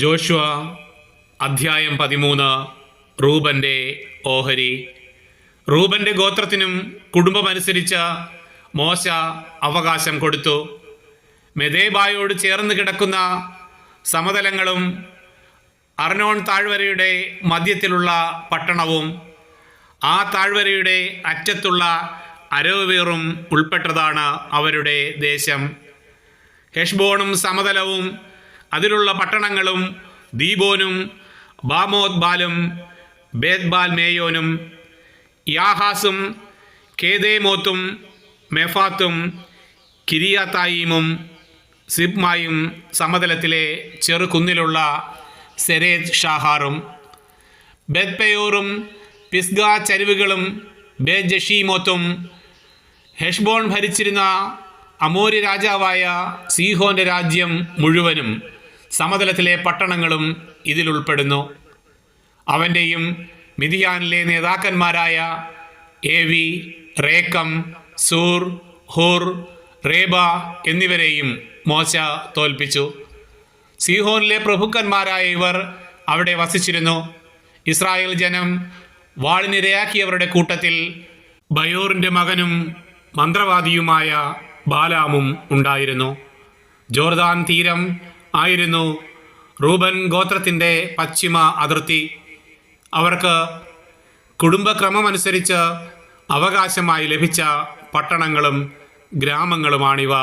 Joshua അധ്യായം 13. റൂബന്റെ ഓഹരി. റൂബന്റെ ഗോത്രത്തിനും കുടുംബമനുസരിച്ച് മോശ അവകാശം കൊടുത്തു. മെദേബായോട് ചേർന്ന് കിടക്കുന്ന സമതലങ്ങളും അർണോൺ താഴ്വരയുടെ മധ്യത്തിലുള്ള പട്ടണവും ആ താഴ്വരയുടെ അറ്റത്തുള്ള അരോവേറും ഉൾപ്പെട്ടതാണ് അവരുടെ ദേശം. ഹെഷ്ബോണും സമതലവും അതിലുള്ള പട്ടണങ്ങളും ദീബോനും ബാമോത് ബാലും ബേത്ബാൽ മേയോനും യാഹാസും കേദേമോത്തും മെഫാത്തും കിരിയാത്തായിമും സിബ്മായും സമതലത്തിലെ ചെറുകുന്നിലുള്ള സെരേദ് ഷാഹാറും ബെത്പെയോറും പിസ്ഗ ചരിവുകളും ബേജഷീമോത്തും ഹെഷ്ബോൺ ഭരിച്ചിരുന്ന അമോരി രാജാവായ സീഹോന്റെ രാജ്യം മുഴുവനും സമതലത്തിലെ പട്ടണങ്ങളും ഇതിലുൾപ്പെടുന്നു. അവൻ്റെയും മിദിയാനിലെ നേതാക്കന്മാരായ ഏവി, റേക്കം, സൂർ, ഹൂർ, റേബ എന്നിവരെയും മോശ തോൽപ്പിച്ചു. സീഹോനിലെ പ്രഭുക്കന്മാരായ ഇവർ അവിടെ വസിച്ചിരുന്നു. ഇസ്രായേൽ ജനം വാളിനിരയാക്കിയവരുടെ കൂട്ടത്തിൽ ബയോറിൻ്റെ മകനും മന്ത്രവാദിയുമായ ബാലാമും ഉണ്ടായിരുന്നു. ജോർദാൻ തീരം ആയിരുന്നു റൂബൻ ഗോത്രത്തിൻ്റെ പശ്ചിമ അതിർത്തി. അവർക്ക് കുടുംബക്രമമനുസരിച്ച് അവകാശമായി ലഭിച്ച പട്ടണങ്ങളും ഗ്രാമങ്ങളുമാണിവ.